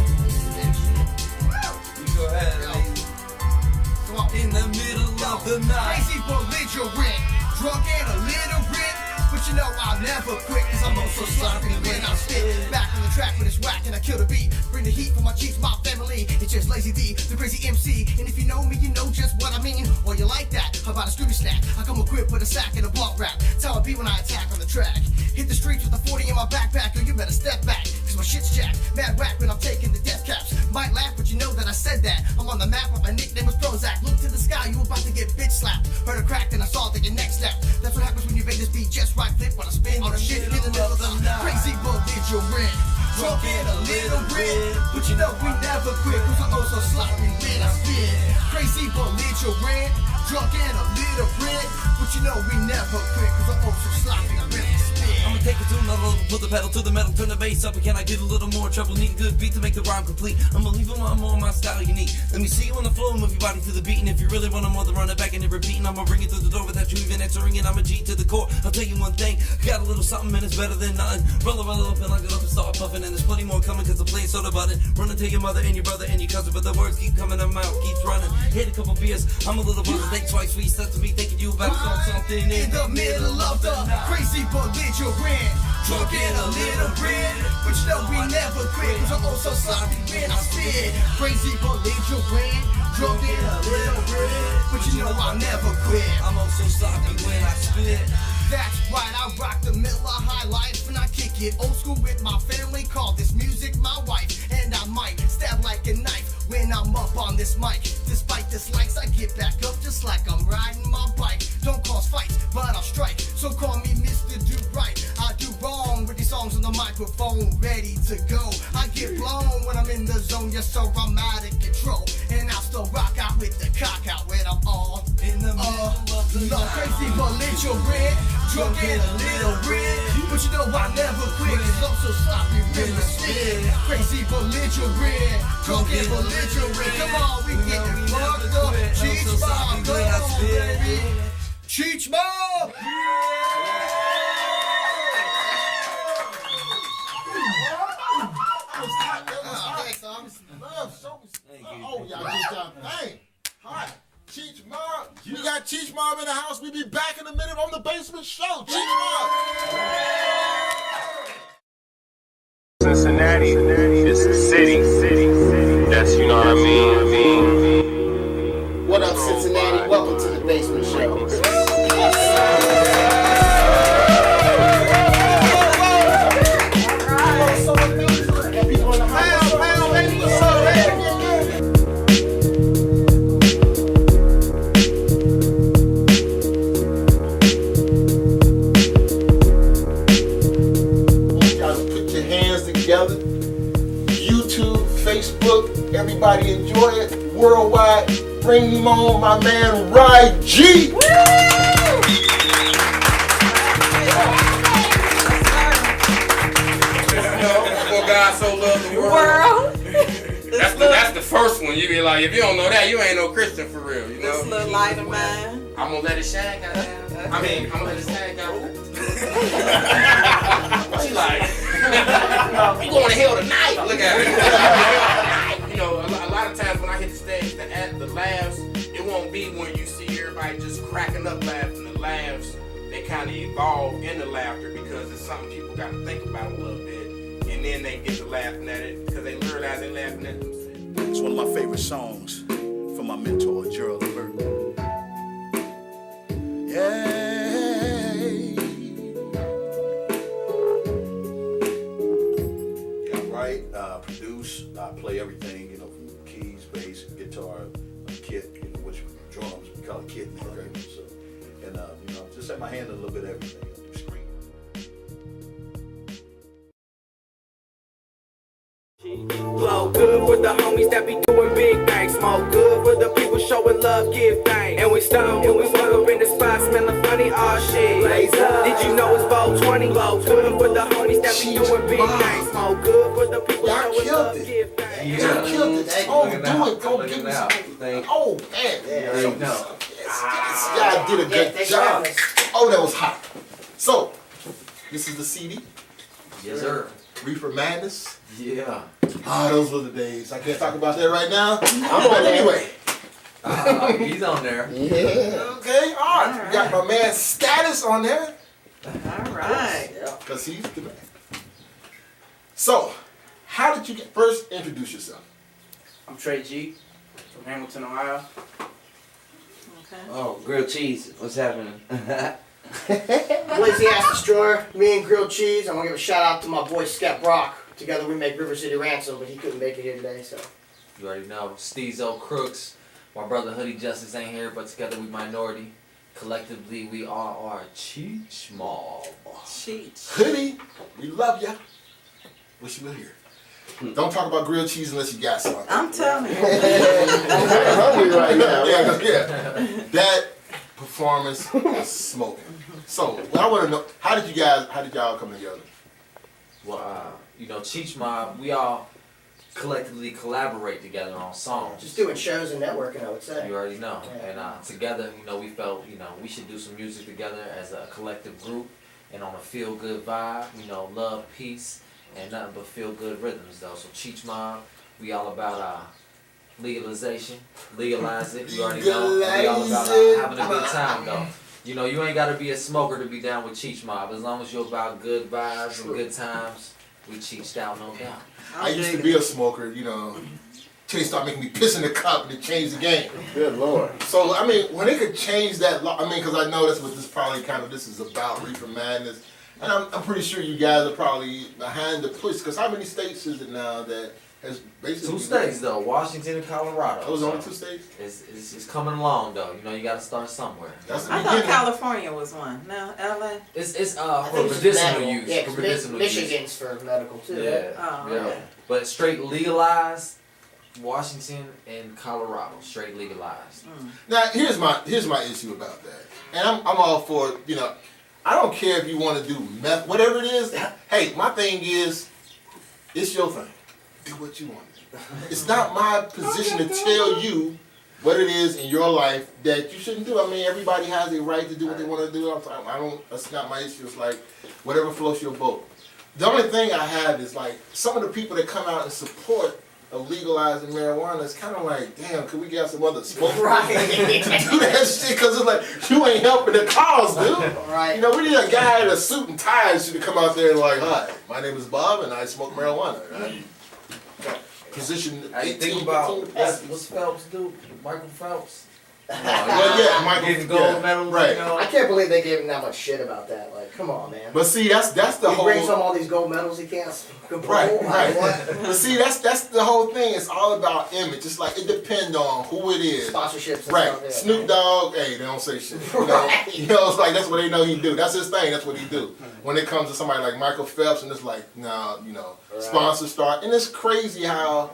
You go ahead, lady. In the middle of the night, crazy belligerent, drunk and illiterate. But you know I'll never quit, cause I'm also sloppy when I spit. Back on the track when it's whack and I kill the beat. Bring the heat for my Cheech, my family. It's just Lazy D, the crazy MC. And if you know me, you know just what I mean. Or you like that, how about a Scooby snack? I come equipped with a sack and a blunt wrap. That's how I be when I attack on the track. Hit the streets with a 40 in my backpack, or you better step back, cause my shit's jacked. Mad whack when I'm taking the death caps. Might laugh, but you know that I said that. I'm on the map, but my nickname was Prozac. Look to the sky, you about to get bitch slapped. Heard a crack, then I saw that your neck snapped. That's what happens when you make this beat just right. Flip when I spin on the shit in the middle of the night. Crazy belligerent, drunk and a little red. But you know we never quit, cause I'm also sloppy when I spin. Crazy belligerent, drunk and a little red. But you know we never quit, cause I'm also sloppy when I spin. I'ma take it to another level, put the pedal to the metal, turn the bass up, and can I get a little more trouble? Need a good beat to make the rhyme complete. I'ma leave them on more my style unique. Let me see you on the floor, move your body to the beat, and if you really want more than run it back and then repeating, I'ma bring it through the door without you even answering it. I'm a G to the core. I'll tell you one thing, got a little something and it's better than nothing. Roll up and lock it up and start puffing, and there's plenty more coming cause I'm playing soda button. Running to your mother and your brother and your cousin, but the words keep coming, my mouth keeps running. Hit a couple beers, I'm a little buzzer, think twice, sweet stuff to me, thinking you about to start something in the middle of the crazy belligerent, drunk and a little red. But you know we never quit, cause I'm also sloppy when I spit. Crazy belligerent, drunk and a little red. But you know I'll never quit, I'm also sloppy when I spit. That's right, I rock the Miller High Life and I kick it old school with my family. Call this music my wife, and I might stab like a knife when I'm up on this mic. Despite dislikes, I get back up just like I'm riding my bike. Don't cause fights, but I'll strike, so call me Mr. Do Right. I do wrong with these songs on the microphone, ready to go. I get blown when I'm in the zone, yes sir, I'm out of control. And I'll still rock out with the cock out when I'm all in the middle of the night. Crazy belligerent, drunk and a little red. But you know I never quit, cause I'm so sloppy when I spit. Crazy belligerent, drunk and belligerent. Come on, we getting fucked up. Cheech mob, come on baby. Cheech mob! Oh, y'all good job. Hey, hi. Cheech Mob. We got Cheech Mob in the house. We'll be back in a minute on the Basement Show. Cheech Mob. Cincinnati is a city. That's, you know what I mean. What up, Cincinnati? Welcome to the Basement Show. YouTube, Facebook, everybody enjoy it. Worldwide, bring him on, my man, Rye G. of the world. That's the first one. You be like, if you don't know that, you ain't no Christian for real. You know. This little light of mine. I'm gonna let it shine, goddamn. I mean, I'm gonna let it shine, goddamn. She like, you going to hell tonight? Look at her. You know, a lot of times when I hit the stage, the laughs, it won't be when you see everybody just cracking up laughing. The laughs, they kind of evolve in the laughter because it's something people got to think about a little bit, and then they get to laughing at it because they realize they're laughing at themselves. It's one of my favorite songs from my mentor, Gerald Levert. Yeah. Produce, play everything, you know, from keys, bass, guitar, kit, which drums, we call it kit now, right? So, and you know, just have my hand in a little bit of everything. Screen. Blow good with the homies that be doing big things. Smoke good with the people showing love, give thanks. And we stone, and we walk up in the spot smelling funny, aw shit. Did you know it's 420? Blow good with the homies that be doing big things. Smoke good with the people showing love, give thanks. Y'all killed it. Oh, do it. Go give me some. Oh, man. Y'all did a good job. Oh, that was hot. So, this is the CD. Yes, sir. Reefer Madness. Yeah. Ah, those were the days. I can't talk about that right now. I'm on anyway. He's on there. Yeah. Okay. All right. We got my man Status on there. All right. Because he's the man. So, how did you first introduce yourself? I'm Trey G from Hamilton, Ohio. Okay. Oh, grilled cheese. What's happening? Lazy Ass Destroyer, me and Grilled Cheese. I want to give a shout out to my boy Skep Brock. Together we make River City Ransom, but he couldn't make it here today, so. You already know. Steezo Crooks. My brother Hoodie Justice ain't here, but together we minority. Collectively, we are Cheech Mob. Cheech. Hoodie, we love ya. Wish you were here. Don't talk about grilled cheese unless you got some. I'm telling you. I'm hungry right now. Yeah. That performance was smoking. So, I want to know, how did y'all come together? Well, you know, Cheech Mob, we all collectively collaborate together on songs. Just doing shows and networking, I would say. You already know. And together, you know, we felt, you know, we should do some music together as a collective group and on a feel-good vibe, you know, love, peace, and nothing but feel-good rhythms, though. So Cheech Mob, we all about legalization, legalize it. You already know. We all about having a good time, though. You know, you ain't got to be a smoker to be down with Cheech Mob. As long as you're about good vibes and good times, we cheeched out, no doubt. I used to be a smoker, you know. Till they start making me piss in the cup and it changed the game. Good Lord. So, I mean, when they could change that, I mean, because I know that's what this is about, Reefer Madness. And I'm pretty sure you guys are probably behind the push, because how many states is it now that has basically... 2 states, though, Washington and Colorado. Those only 2 states? It's coming along, though. You know, you got to start somewhere. That's the I thought California was one. No, LA? It's for medicinal use. Yeah, for medicinal Michigan's use. for medical, too. Yeah. Oh, yeah. okay. But straight legalized, Washington and Colorado, straight legalized. Now, here's my issue about that. And I'm all for, you know, I don't care if you want to do meth, whatever it is. Hey, my thing is, it's your thing. Do what you want to do. It's not my position to tell you what it is in your life that you shouldn't do. I mean, everybody has a right to do what they want to do. That's not my issue. It's like, whatever floats your boat. The only thing I have is like, some of the people that come out and support of legalizing marijuana, it's kind of like, damn, could we get some other smoke? Right. to do that shit, because it's like, you ain't helping the cause, dude. Right. You know, we need a guy in a suit and tie and shit to come out there and like, hi, my name is Bob and I smoke marijuana. Right? Position 18, think about 15. what's Phelps do? Michael Phelps. Well, yeah, Michael getting gold medals, right. You know? I can't believe they gave him that much shit about that. Like, come on, man. But see, that's the whole. He brings home all these gold medals he can't. Right. But see, that's the whole thing. It's all about image. It's like it depends on who it is. Sponsorships. And right. Stuff, yeah. Snoop Dogg, hey, they don't say shit. You know? You know, it's like that's what they know he do. That's his thing. That's what he do. When it comes to somebody like Michael Phelps, and it's like, nah, you know, sponsors start, and it's crazy how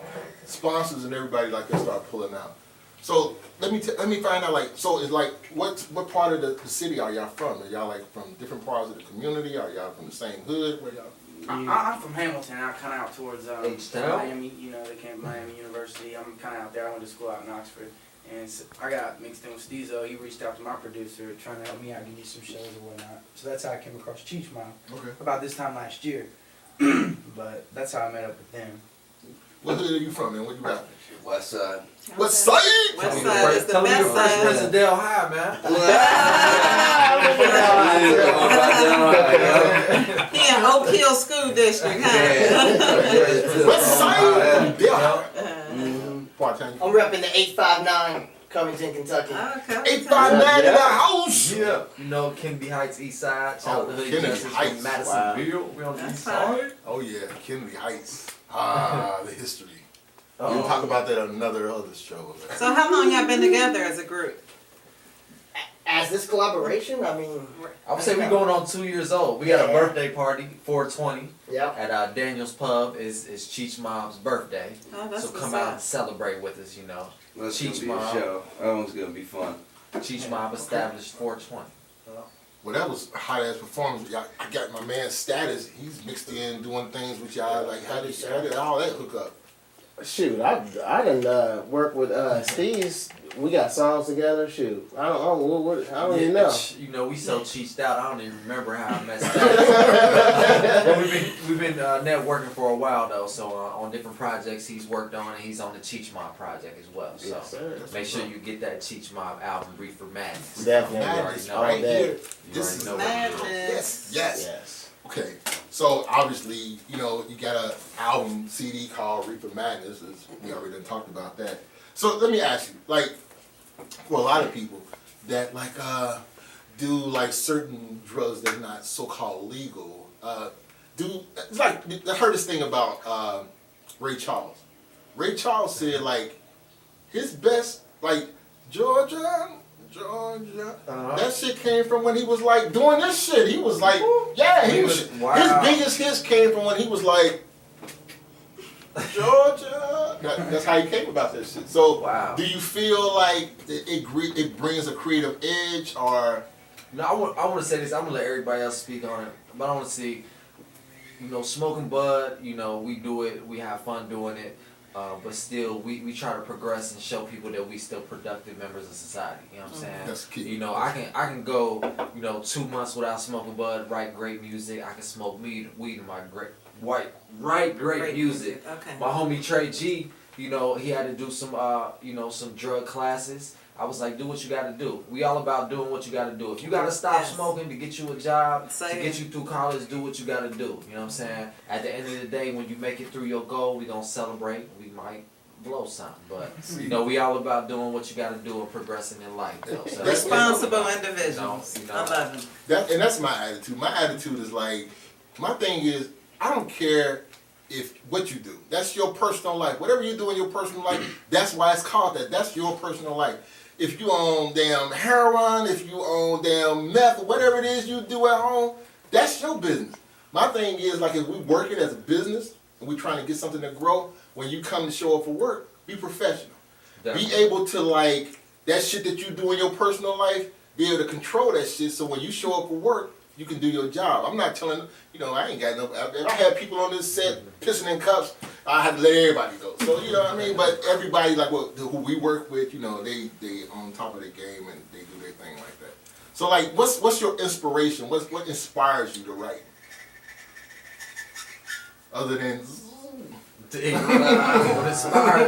sponsors and everybody like they start pulling out. So let me find out, like, so it's like, what part of the city are y'all from? Are y'all like from different parts of the community? Are y'all from the same hood? Where y'all? I'm from Hamilton, out kind of out towards H-Town? Miami. You know, they came Miami University. I'm kind of out there. I went to school out in Oxford, and so I got mixed in with Steezo. He reached out to my producer, trying to help me out, give me some shows or whatnot. So that's how I came across Cheech Mom. Okay. About this time last year, but that's how I met up with them. What hood are you from, man? What you rapping? West Side. West Side? West Side is the best side. Prince of Del High, man. He in Oak Hill School District, huh? West Side? Del High. I'm repping the 859, Covington, Kentucky. 859 in the house. Yeah. You know, Kennedy Heights, East Side. Shout out to Hood Kennedy Justice Heights. from Madisonville. We on the East Side. Oh yeah, Kennedy Heights. The history. We'll talk about that on another show. So how long y'all been together as a group? As this collaboration, I mean... I would say we're going on 2 years old. We got a birthday party, 420. Yep. At Daniel's Pub is Cheech Mom's birthday. Oh, that's so come what's out up. and celebrate with us, you know. That's Cheech gonna be Mom. a show. That one's gonna be fun. Cheech Mom established 420. Well, that was a hot ass performance. I got my man Status. He's mixed in doing things with y'all. Like how did all that hook up? Shoot, I done work with Steve's. We got songs together. Shoot, I don't even know. You know, we so cheeched out. I don't even remember how I met Status. we've been networking for a while though. So on different projects he's worked on, and he's on the Cheech Mob project as well. So Yes, sir. make sure you get that Cheech Mob album, Reefer Madness. Definitely. You already know. Right here. You already know what it is. Yes. Okay. So obviously, you know, you got an album CD called Reaper Madness. We already done talked about that. So let me ask you, like, for a lot of people that like do like certain drugs that are not so-called legal, it's like I heard this thing about Ray Charles. Ray Charles said like his best like Georgia. That shit came from when he was like doing this shit. He was like, his biggest hits came from when he was like Georgia. That's how he came about that shit. So, do you feel like it brings a creative edge, or? No, I want to say this. I'm gonna let everybody else speak on it, but I want to see, you know, smoking bud. You know, we do it. We have fun doing it. But still, we try to progress and show people that we still productive members of society. You know what I'm saying? That's key. You know, I can go, you know, 2 months without smoking bud, write great music. I can smoke weed in my write great music. Okay. My homie Trey G, you know, he had to do some, you know, some drug classes. I was like, do what you gotta do. We all about doing what you gotta do. If you gotta stop smoking to get you a job, to get you through college, do what you gotta do. You know what I'm saying? At the end of the day, when you make it through your goal, we gonna celebrate. We might blow something, but you know, we all about doing what you gotta do and progressing in life. Though. So Responsible individuals. You know, I love them. That's my attitude. My attitude is like, my thing is, I don't care what you do. That's your personal life. Whatever you do in your personal life, that's why it's called that. That's your personal life. If you own damn heroin, if you own damn meth, whatever it is you do at home, that's your business. My thing is, like, if we work it as a business and we trying to get something to grow, when you come to show up for work, be professional. Definitely. Be able to, like, that shit that you do in your personal life, be able to control that shit so when you show up for work, you can do your job. I'm not telling, you know, I ain't got no, if I had people on this set pissing in cups, I had to let everybody go. So, you know what I mean? But everybody, like, who we work with, you know, they on top of the game and they do their thing like that. So, like, what's your inspiration? What inspires you to write? Other than...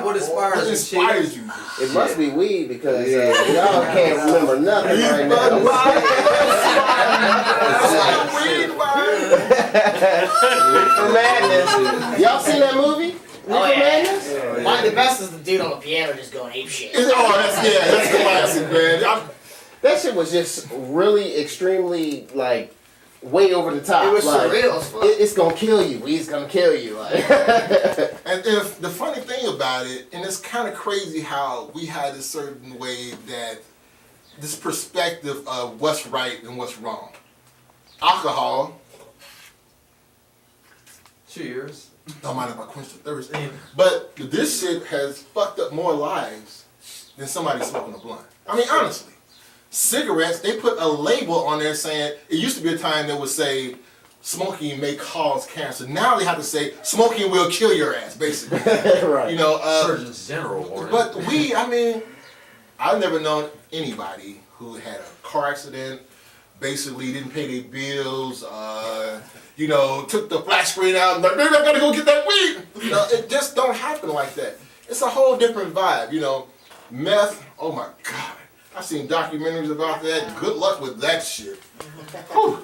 What inspires you? It must be weed because y'all can't remember nothing right now. Reefer Madness. Y'all seen that movie? Reefer Madness? The best is the dude on the piano just going ape shit. That's classic, man. That shit was just really extremely like way over the top. It was like, surreal as fuck. It's gonna kill you. Weed's gonna kill you. Like. And if the funny thing about it, and it's kind of crazy how we had a certain way that this perspective of what's right and what's wrong. Alcohol. Cheers. Don't mind if I quench the thirst. But this shit has fucked up more lives than somebody smoking a blunt. I mean, honestly. Cigarettes, they put a label on there saying, it used to be a time that would say, smoking may cause cancer. Now they have to say smoking will kill your ass, basically. Right. You know, Surgeon's General warning. but weed, I mean, I've never known anybody who had a car accident, basically didn't pay their bills, you know, took the flat screen out and like, maybe I gotta go get that weed. You know, it just don't happen like that. It's a whole different vibe, you know. Meth, oh my God. I've seen documentaries about that. Good luck with that shit. Whew.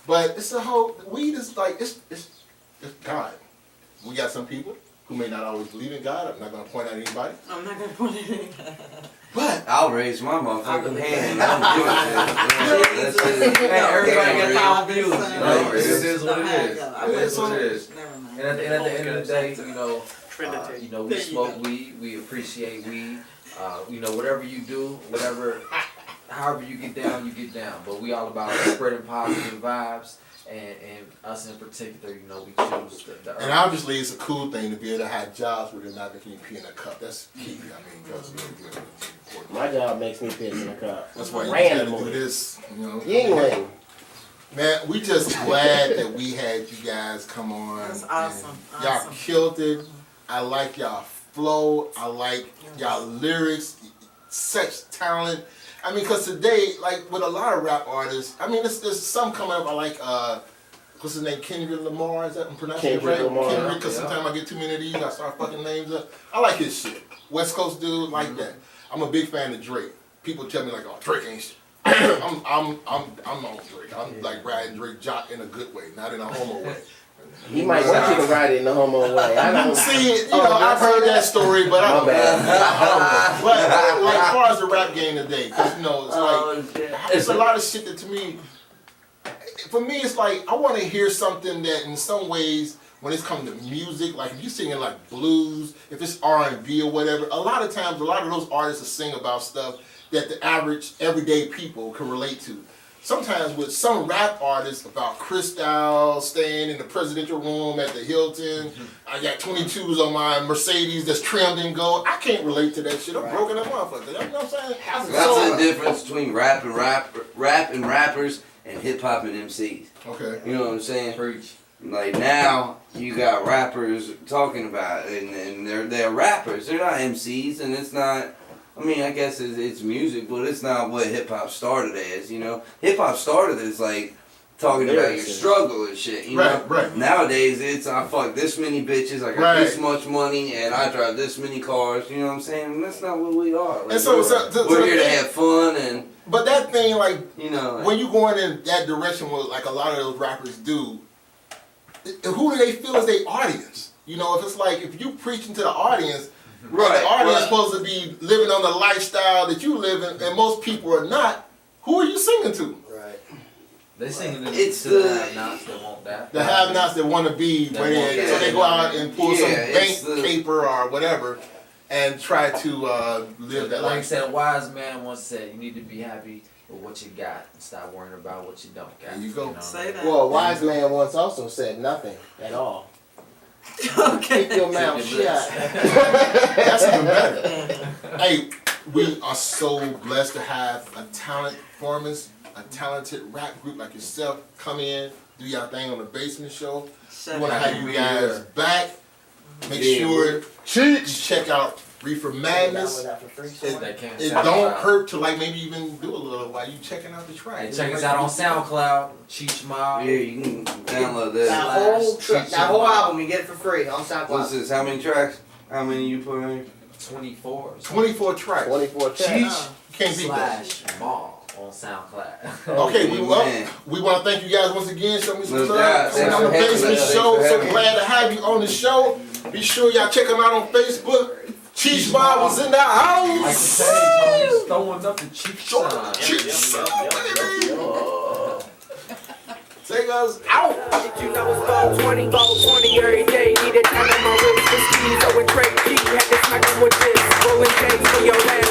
But it's a whole, weed is like, it's God. We got some people who may not always believe in God. I'm not going to point out anybody. I'm not gonna put it in. But I'll raise my motherfucking hand. I'm doing it. That's it. Hey, everybody got their own views. You Right. know, it is what it is. I It is what it will. is. And at the end of the day, you know, we There you smoke go. weed. We appreciate weed. You know, whatever you do, however you get down, you get down. But we all about spreading positive vibes. And us in particular, you know, we choose the and obviously it's a cool thing to be able to have jobs where they're not making you pee in a cup. That's key. I mean, because it's important. My job makes me piss in a cup. That's why you gotta do this. You know, Yingling. man, we just glad that we had you guys come on. That's awesome. Y'all Awesome. killed it. I like y'all flow. I like y'all lyrics. Such talent. I mean, because today, like with a lot of rap artists, I mean, there's some coming up. I like, what's his name? Kendrick Lamar. Is that I'm pronouncing it right? Kendrick Lamar. Kendrick, because sometimes I get too many of these. I start fucking names up. I like his shit. West Coast dude, like that. I'm a big fan of Drake. People tell me like, oh, Drake ain't shit. I'm on Drake. I'm like riding Drake jock in a good way, not in a homo way. He might want you to ride it in the homo way. I don't see it. You know, I've heard that story, but I don't know. But like, as far as the rap game today, because you know, it's like it's a lot of shit that to me. For me, it's like I want to hear something that, in some ways, when it's come to music, like if you're singing like blues, if it's R&B or whatever, a lot of times, a lot of those artists will sing about stuff that the average, everyday people can relate to. Sometimes with some rap artists about Cristal staying in the presidential room at the Hilton, I got 22s on my Mercedes that's trimmed in gold. I can't relate to that shit. I'm broken up motherfucker. You know what I'm saying? That's the difference between rap and rappers and hip hop and MCs. Okay. You know what I'm saying? Preach. Like now you got rappers talking about it, and they're rappers. They're not MCs, and it's not. I mean, I guess it's music, but it's not what hip hop started as. You know, hip hop started as like talking about your struggle and shit. You know? Right. Nowadays, it's I fuck this many bitches, I got this much money, and I drive this many cars. You know what I'm saying? And that's not what we are. Like, And so we're here to have fun and. But that thing, like, you know, when you going in that direction, with like a lot of those rappers do, who do they feel is their audience? You know, if it's like if you preaching to the audience. Right. The audience is supposed to be living on the lifestyle that you live in, and most people are not. Who are you singing to? Right. They singing it's to the have-nots that want that. The have-nots that want to be where they, so they go out and pull some bank caper or whatever, and try to live that Like I life. said, a wise man once said, "You need to be happy with what you got and stop worrying about what you don't got." There you go. Say that. Well, a wise man once also said nothing at all. Okay. Keep your mouth shut. That's even better. Hey, we are so blessed to have a talented performance, a talented rap group like yourself come in, do your thing on the Basement Show. We want to have you guys back. Make sure you check out Reefer Madness. It don't hurt to like maybe even do a little while you checking out the track. Hey, check us out on SoundCloud, Cheech Mob. Yeah, you can download this. That whole album, you get it for free on SoundCloud. What's this? How many tracks? How many you put in? 24. 24 tracks. 24 tracks. Cheech, you can't beat that. Mob on SoundCloud. Okay, we want to thank you guys once again. Show me some No love. doubt. Coming on the Thanks for Basement having Show. me. So glad to have you on the show. Be sure y'all check them out on Facebook. Cheech Mob was in the house. Like the page, homie, throwing up the Cheech sign. Cheech sign, baby. Take us out. You know it's 420, 420 every day. Need a time on my wrist. This keys, so in trade. G had to smack him with this. Rolling J's in your ass.